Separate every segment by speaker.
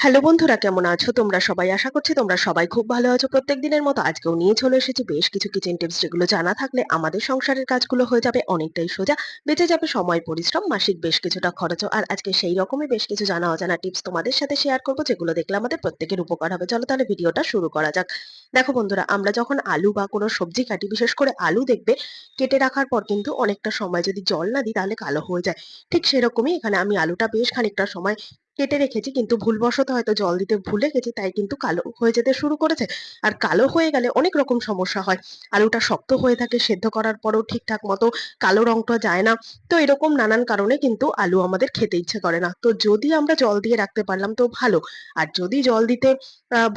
Speaker 1: Hello বন্ধুরা, কেমন আছো তোমরা সবাই? আশা করছি তোমরা সবাই খুব ভালো আছো। প্রত্যেক দিনের মতো আজকেও নিয়ে চলে এসেছি বেশ কিছু কিচেন টিপস, যেগুলো জানা থাকলে আমাদের সংসারের কাজগুলো হয়ে যাবে অনেকটাই সোজা। বেঁচে যাবে সময়, পরিশ্রম, মাসিক বেশ কিছুটা খরচও। আর আজকে সেই রকমই বেশ কিছু জানা অজানা টিপস তোমাদের সাথে শেয়ার করবো, যেগুলো দেখলে আমাদের প্রত্যেকের উপকার হবে। চলো তাহলে ভিডিওটা শুরু করা যাক। দেখো বন্ধুরা, আমরা যখন আলু বা কোনো সবজি কাটি, বিশেষ করে আলু দেখবে কেটে রাখার পর কিন্তু অনেকটা সময় যদি জল না দিই তাহলে কালো হয়ে যায়। ঠিক সেরকমই এখানে আমি আলুটা বেশ খানিকটা সময় কেটে রেখেছি, কিন্তু ভুলবশত হয়তো জল দিতে ভুলে গেছি, তাই কিন্তু কালো হয়ে যেতে শুরু করেছে। আর কালো হয়ে গেলে অনেক রকম সমস্যা হয়। আলুটা শক্ত হয়ে থাকে, সেদ্ধ করার পরেও ঠিকঠাক মতো কালো রংটা যায় না। তো এরকম নানান কারণে কিন্তু আলু আমাদের খেতে ইচ্ছে করে না। তো যদি আমরা জল দিয়ে রাখতে পারলাম তো ভালো। আর যদি জল দিতে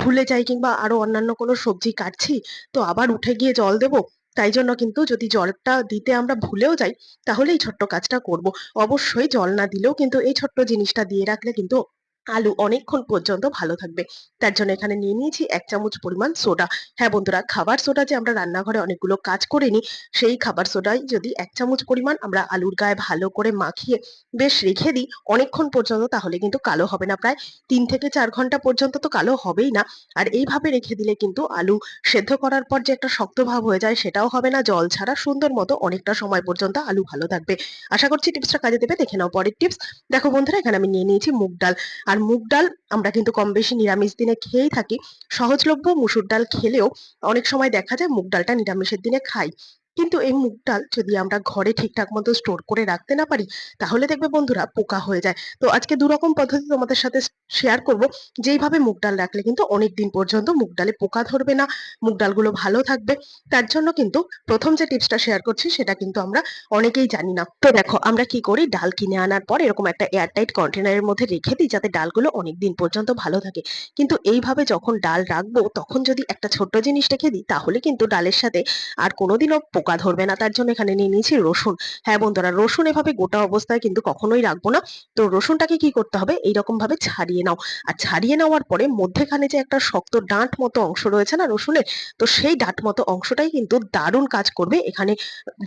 Speaker 1: ভুলে যাই, কিংবা আরো অন্যান্য কোনো সবজি কাটছি, তো আবার উঠে গিয়ে জল দেবো, তাই জন্য কিন্তু যদি জলটা দিতে আমরা ভুলেও যাই, তাহলে এই ছোট্ট কাজটা করব। অবশ্যই জল না দিলেও কিন্তু এই ছোট্ট জিনিসটা দিয়ে রাখলে কিন্তু আলু অনেকক্ষণ পর্যন্ত ভালো থাকবে। তার জন্য এখানে নিয়ে নিয়েছি ১ চামচ পরিমাণ সোডা। হ্যাঁ বন্ধুরা, খাবার সোডা যে আমরা রান্নাঘরে অনেকগুলো কাজ করে নিই, সেই খাবার সোডাই যদি ১ চামচ পরিমাণ আমরা আলুর গায়ে ভালো করে মাখিয়ে বেশ রেখে দিই অনেকক্ষণ পর্যন্ত, তাহলে কিন্তু কালো হবে না। প্রায় ৩ থেকে ৪ ঘন্টা পর্যন্ত তো কালো হবেই না। আর এইভাবে রেখে দিলে কিন্তু আলু সেদ্ধ করার পর যে একটা শক্ত ভাব হয়ে যায়, সেটাও হবে না। জল ছাড়া সুন্দর মতো অনেকটা সময় পর্যন্ত আলু ভালো থাকবে। আশা করছি টিপসটা কাজে দেবে। দেখে নাও পরের টিপস। দেখো বন্ধুরা, এখানে আমি নিয়ে নিয়েছি মুগ ডাল। আর মুগ ডাল আমরা কিন্তু কম বেশি নিরামিষ দিনে খেয়েই থাকি। সহজলভ্য মুসুর ডাল খেলেও অনেক সময় দেখা যায় মুগ ডালটা নিরামিষের দিনে খাই। কিন্তু এই মুগ ডাল যদি আমরা ঘরে ঠিকঠাক মতো স্টোর করে রাখতে না পারি, তাহলে দেখবে বন্ধুরা পোকা হয়ে যায়। তো আজকে ২ রকম পদ্ধতি তোমাদের সাথে শেয়ার করব, যেইভাবে মুগ ডাল রাখলে কিন্তু অনেকদিন পর্যন্ত মুগ ডালে পোকা ধরবে না, মুগ ডালগুলো ভালো থাকবে। তার জন্য কিন্তু ১ম যে টিপসটা শেয়ার করছি, সেটা কিন্তু আমরা অনেকেই জানি না। তো দেখো, আমরা কি করি, ডাল কিনে আনার পর এরকম একটা এয়ারটাইট কন্টেনারের মধ্যে রেখে দিই, যাতে ডালগুলো অনেকদিন পর্যন্ত ভালো থাকে। কিন্তু এইভাবে যখন ডাল রাখবো, তখন যদি একটা ছোট্ট জিনিস রেখে দিই, তাহলে কিন্তু ডালের সাথে আর কোনোদিনও পোকা ধরবে না। তার জন্য এখানে নিয়ে নিয়েছি রসুন। হ্যাঁ বন্ধুরা, রসুন এভাবে গোটা অবস্থায় কিন্তু কখনোই রাখবো না। তো রসুনটাকে কি করতে হবে, এইরকম ভাবে ছাড়িয়ে নাও। আর ছাড়িয়ে নেওয়ার পরে মধ্যেখানে যে একটা শক্ত ডাঁট মতো অংশ রয়েছে না রসুনের, তো সেই ডাঁট মতো অংশটাই কিন্তু দারুণ কাজ করবে এখানে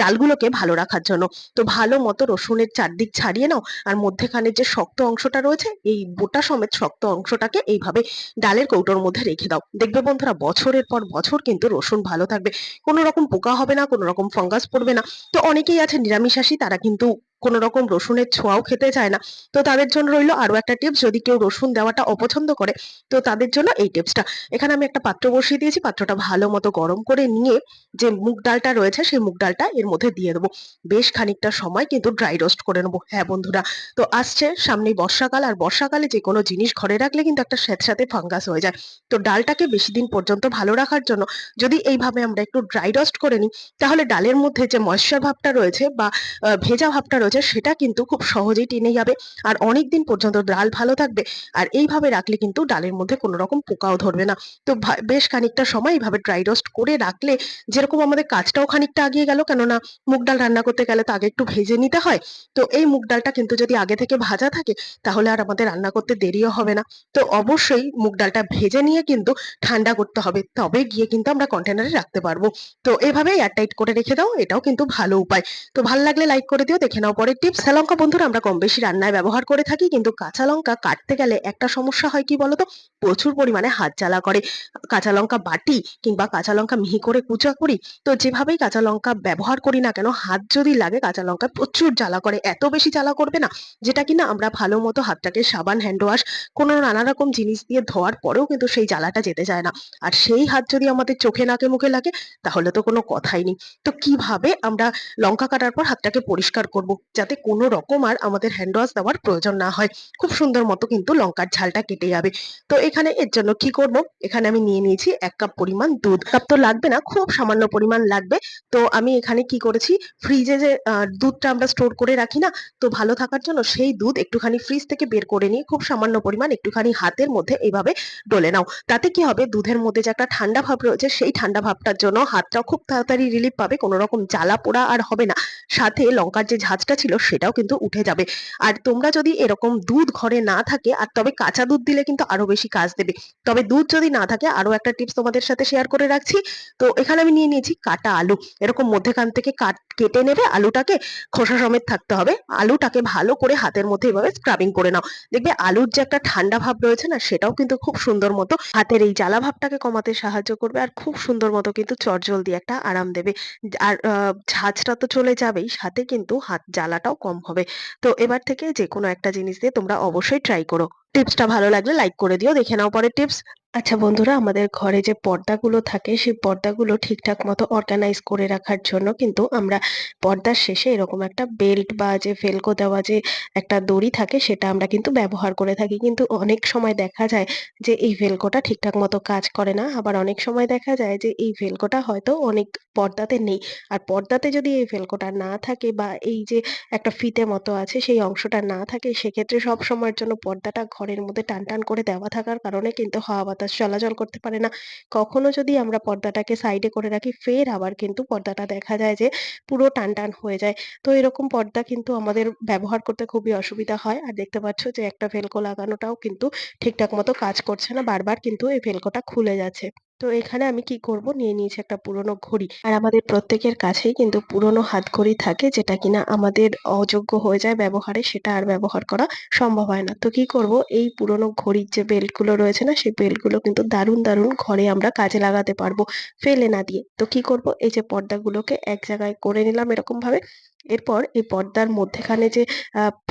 Speaker 1: ডালগুলোকে ভালো রাখার জন্য। তো ভালো মতো রসুনের চারদিক ছাড়িয়ে নাও। আর মধ্যেখানে যে শক্ত অংশটা রয়েছে, এই বোটা সমেত শক্ত অংশটাকে এইভাবে ডালের কৌটোর মধ্যে রেখে দাও। দেখবে বন্ধুরা, বছরের পর বছর কিন্তু রসুন ভালো থাকবে। কোনো রকম পোকা হবে না, কোনো রকম ফাঙ্গাস পড়বে না। তো অনেকেই আছে নিরামিষাশী, তারা কিন্তু কোনো রকম রসুনের ছোঁয়াও খেতে চায় না। তো তাদের জন্য রইলো আরো একটা টিপস, যদি কেউ রসুন দেওয়াটা অপছন্দ করে, তো তাদের জন্য এই টিপসটা। এখানে আমি একটা পাত্র বসিয়ে দিয়েছি, পাত্রটা ভালো মতো গরম করে নিয়ে যে মুগ ডালটা রয়েছে, সেই মুগ ডালটা এর মধ্যে দিয়ে দেবো। বেশ খানিকটা সময় কিন্তু ড্রাই রোস্ট করে নেবো। হ্যাঁ বন্ধুরা, তো আসছে সামনেই বর্ষাকাল, আর বর্ষাকালে যে কোনো জিনিস ঘরে রাখলে কিন্তু একটা স্যাঁতস্যাঁতে ফাঙ্গাস হয়ে যায়। তো ডালটাকে বেশি দিন পর্যন্ত ভালো রাখার জন্য যদি এইভাবে আমরা একটু ড্রাই রোস্ট করে নিই, তাহলে ডালের মধ্যে যে ময়েশ্চার ভাবটা রয়েছে বা ভেজা ভাবটা রয়েছে, সেটা কিন্তু খুব সহজেই টেনে যাবে। আর অনেকদিন পর্যন্ত ডাল ভালো থাকবে। আর এইভাবে রাখলে কিন্তু ডালের মধ্যে কোনো রকম পোকাও ধরবে না। তো বেশ খানিকটা সময় এইভাবে ড্রাই রোস্ট করে রাখলে যেরকম আমাদের কাজটাও খানিকটা আগিয়ে গেল, কেননা মুগ ডাল রান্না করতে গেলে তো আগে একটু ভেজে নিতে হয়। তো এই মুগ ডালটা কিন্তু যদি আগে থেকে ভাজা থাকে, তাহলে আর আমাদের রান্না করতে দেরিও হবে না। তো অবশ্যই মুগ ডালটা ভেজে নিয়ে কিন্তু ঠান্ডা করতে হবে, তবে গিয়ে কিন্তু আমরা কন্টেনারে রাখতে পারবো। তো এভাবে এয়ারটাইট করে রেখে দাও, এটাও কিন্তু ভালো উপায়। তো ভালো লাগলে লাইক করে দিও। দেখে নাও পরের টিপস। কাঁচা লঙ্কা বন্ধুরা আমরা কম বেশি রান্নায় ব্যবহার করে থাকি, কিন্তু কাঁচা লঙ্কা কাটতে গেলে একটা সমস্যা হয়, কি বলতো, প্রচুর পরিমাণে হাত জ্বালা করে। কাঁচা লঙ্কা বাটি কিংবা কাঁচা লঙ্কা মিহি করে কুচা করি, তো যেভাবেই কাঁচা লঙ্কা ব্যবহার করি না কেন, হাত যদি লাগে কাঁচা লঙ্কায় প্রচুর জ্বালা করে। এত বেশি জ্বালা করবে না, যেটা কিনা আমরা ভালো মতো হাতটাকে সাবান, হ্যান্ড ওয়াশ, কোনো নানা রকম জিনিস দিয়ে ধোয়ার পরেও কিন্তু সেই জ্বালাটা যেতে চায় না। আর সেই হাত যদি আমাদের চোখে, নাকে, মুখে লাগে, তাহলে তো কোনো কথাই নেই। তো কিভাবে আমরা লঙ্কা কাটার পর হাতটাকে পরিষ্কার করব, যাতে কোনো রকম আর আমাদের হ্যান্ড ওয়াশ দেওয়ার প্রয়োজন না হয়। খুব সুন্দর মতো কিন্তু লঙ্কার ঝালটা কেটে যাবে। তো এখানে এর জন্য কি করব, এখানে আমি নিয়ে নিয়েছি ১ কাপ পরিমাণ দুধ। কাপ তো লাগবে না, খুব সামান্য পরিমাণ লাগবে। তো আমি এখানে কি করেছি, ফ্রিজে যে দুধটা আমরা স্টোর করে রাখি না, তো ভালো থাকার জন্য সেই দুধ একটুখানি ফ্রিজ থেকে বের করে নিয়ে খুব সামান্য পরিমাণ একটুখানি হাতের মধ্যে এইভাবে ডলে নাও। তাতে কি হবে, দুধের মধ্যে যে একটা ঠান্ডা ভাব রয়েছে, সেই ঠান্ডা ভাবটার জন্য হাতটা খুব তাড়াতাড়ি রিলিফ পাবে, কোনো রকম জ্বালা পোড়া আর হবে না। সাথে লঙ্কার যে ঝাঁজটা গ্যাসটা ছিল সেটাও কিন্তু উঠে যাবে। আর তোমরা যদি এরকম দুধ ঘরে না থাকে আর তবে কাঁচা দুধ দিলে কিন্তু আরো বেশি কাজ দেবে। তবে দুধ যদি না থাকে আরো একটা টিপস তোমাদের সাথে শেয়ার করে রাখছি। তো এখানে আমি নিয়ে নিয়েছি কাটা আলু। এরকম মধ্যেখান থেকে কেটে নেবে আলুটাকে, খোসা সমেত থাকতে হবে। আলুটাকে ভালো করে হাতের মধ্যে এভাবে স্ক্রাবিং করে নাও। দেখবে আলুর যে একটা ঠান্ডা ভাব রয়েছে না, সেটাও কিন্তু খুব সুন্দর মতো হাতের এই জ্বালা ভাবটাকে কমাতে সাহায্য করবে আর খুব সুন্দর মতো কিন্তু চটজলদি একটা আরাম দেবে। আর ঝাঁঝটা তো চলে যাবেই, সাথে কিন্তু হাত জ্বালাটাও কম হবে। তো এবার থেকে যেকোনো একটা জিনিস দিয়ে তোমরা অবশ্যই ট্রাই করো। টিপসটা ভালো লাগলে লাইক করে দিও। দেখে নাও পরের টিপস। আচ্ছা বন্ধুরা, আমাদের ঘরে যে পর্দাগুলো থাকে সেই পর্দাগুলো ঠিকঠাক মতো অর্গানাইজ করে রাখার জন্য কিন্তু আমরা পর্দার শেষে এরকম একটা বেল্ট বা যে ভেলকো দেওয়া যে একটা দড়ি থাকে সেটা আমরা কিন্তু ব্যবহার করে থাকি। কিন্তু অনেক সময় দেখা যায় যে এই ভেলকোটা ঠিকঠাক মতো কাজ করে না। আবার অনেক সময় দেখা যায় যে এই ভেলকোটা হয়তো অনেক পর্দাতে নেই। আর পর্দাতে যদি এই ভেলকোটা না থাকে বা এই যে একটা ফিতে মতো আছে সেই অংশটা না থাকে, সেক্ষেত্রে সবসময়ের জন্য পর্দাটা ঘরের মধ্যে টানটান করে দেওয়া থাকার কারণে কিন্তু হাওয়া বাতাস চলাচল করতে পারে না। কখনো যদি আমরা পর্দাটাকে সাইডে করে রাখি, ফের আবার কিন্তু পর্দাটা দেখা যায় যে পুরো টানটান হয়ে যায়। তো এরকম পর্দা কিন্তু আমাদের ব্যবহার করতে খুবই অসুবিধা হয়। আর দেখতে পাচ্ছ যে একটা ভেলকো লাগানোটাও কিন্তু ঠিকঠাক মতো কাজ করছে না। বারবার কিন্তু এই ভেলকোটা খুলে যাচ্ছে। তো এখানে আমি কি করব, নিয়ে নিয়েছি একটা পুরোনো ঘড়ি। আর আমাদের প্রত্যেকের কাছেই কিন্তু পুরোনো হাতঘড়ি থাকে, যেটা কিনা আমাদের অযোগ্য হয়ে যায় ব্যবহারে, সেটা আর ব্যবহার করা সম্ভব হয় না। তো কি করব, এই পুরোনো ঘড়ির যে বেল্ট গুলো রয়েছে না, সেই বেল্ট গুলো কিন্তু দারুণ দারুণ ঘরে আমরা কাজে লাগাতে পারবো ফেলে না দিয়ে। তো কি করব, এই যে পর্দাগুলোকে এক জায়গায় করে নিলাম এরকম ভাবে। এরপর এই পর্দার মধ্যেখানে যে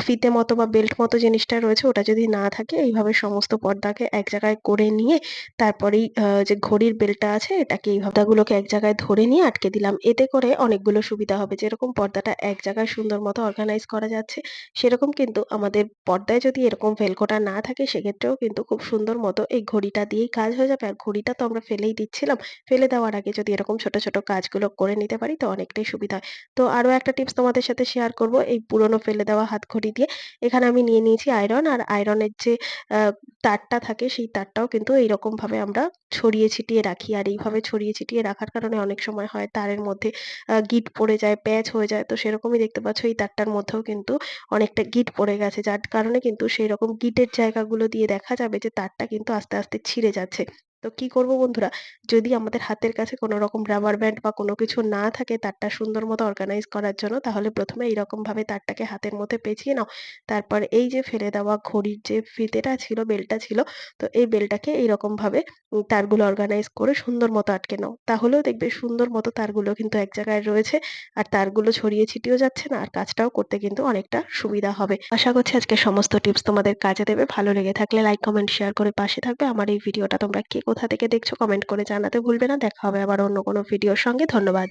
Speaker 1: ফিতে মতো বা বেল্ট মতো জিনিসটা রয়েছে, ওটা যদি না থাকে, এইভাবে সমস্ত পর্দাকে এক জায়গায় করে নিয়ে তারপরেই যে ঘড়ির বেল্টটা আছে এটাকে এই গুলোকে এক জায়গায় ধরে নিয়ে আটকে দিলাম। এতে করে অনেকগুলো সুবিধা হবে। যেরকম পর্দাটা এক জায়গায় সুন্দর মতো অর্গানাইজ করা যাচ্ছে, সেরকম কিন্তু আমাদের পর্দায় যদি এরকম ভেলকোটা না থাকে, সেক্ষেত্রেও কিন্তু খুব সুন্দর মতো এই ঘড়িটা দিয়েই কাজ হয়ে যাবে। আর ঘড়িটা তো আমরা ফেলেই দিচ্ছিলাম। ফেলে দেওয়ার আগে যদি এরকম ছোট ছোট কাজগুলো করে নিতে পারি, তো অনেকটাই সুবিধা হয়। তো আরো একটা টিপস তোমাদের সাথে শেয়ার করব এই পুরোনো ফেলে দেওয়া হাতঘড়ি দিয়ে। এখানে আমি নিয়ে নিয়েছি আয়রন। আর আয়রনের যে তারটা থাকে, সেই তারটাও কিন্তু এইরকম ভাবে আমরা ছড়িয়ে ছিটিয়ে রাখি। আর এইভাবে ছড়িয়ে ছিটিয়ে রাখার কারণে অনেক সময় হয় তারের মধ্যে গিঁট পড়ে যায়, প্যাচ হয়ে যায়। তো সেরকমই দেখতে পাচ্ছ এই তারটার মধ্যেও কিন্তু অনেকটা গিঁট পড়ে গেছে, যার কারণে কিন্তু সেইরকম গিঁটের জায়গাগুলো দিয়ে দেখা যাবে যে তারটা কিন্তু আস্তে আস্তে ছিঁড়ে যাচ্ছে। তো কি করব বন্ধুরা, যদি আমাদের হাতের কাছে কোনো রকম রাবার ব্যান্ড বা কোনো কিছু না থাকে তারটা সুন্দর মতো অর্গানাইজ করার জন্য, তাহলে প্রথমে এইরকম ভাবে তারটাকে হাতের মধ্যে পেঁচিয়ে নাও। তারপর এই যে ফেলে দেওয়া ঘড়ির যে ফিতেটা ছিল, বেল্টটা ছিল, তো এই বেল্টটাকে এইরকম ভাবে তারগুলো অর্গানাইজ করে সুন্দর মতো আটকে নাও। তাহলেও দেখবে সুন্দর মতো তারগুলো কিন্তু এক জায়গায় রয়েছে। আর তারগুলো ছড়িয়ে ছিটিয়েও যাচ্ছে না, আর কাজটাও করতে কিন্তু অনেকটা সুবিধা হবে। আশা করছি আজকে সমস্ত টিপস তোমাদের কাজে দেবে। ভালো লেগে থাকলে লাইক, কমেন্ট, শেয়ার করে পাশে থাকবে। আমার এই ভিডিওটা তোমরা কে কোথা থেকে দেখছো কমেন্ট করে জানাতে ভুলবে না। দেখা হবে আবার অন্য কোনো ভিডিওর সঙ্গে। ধন্যবাদ।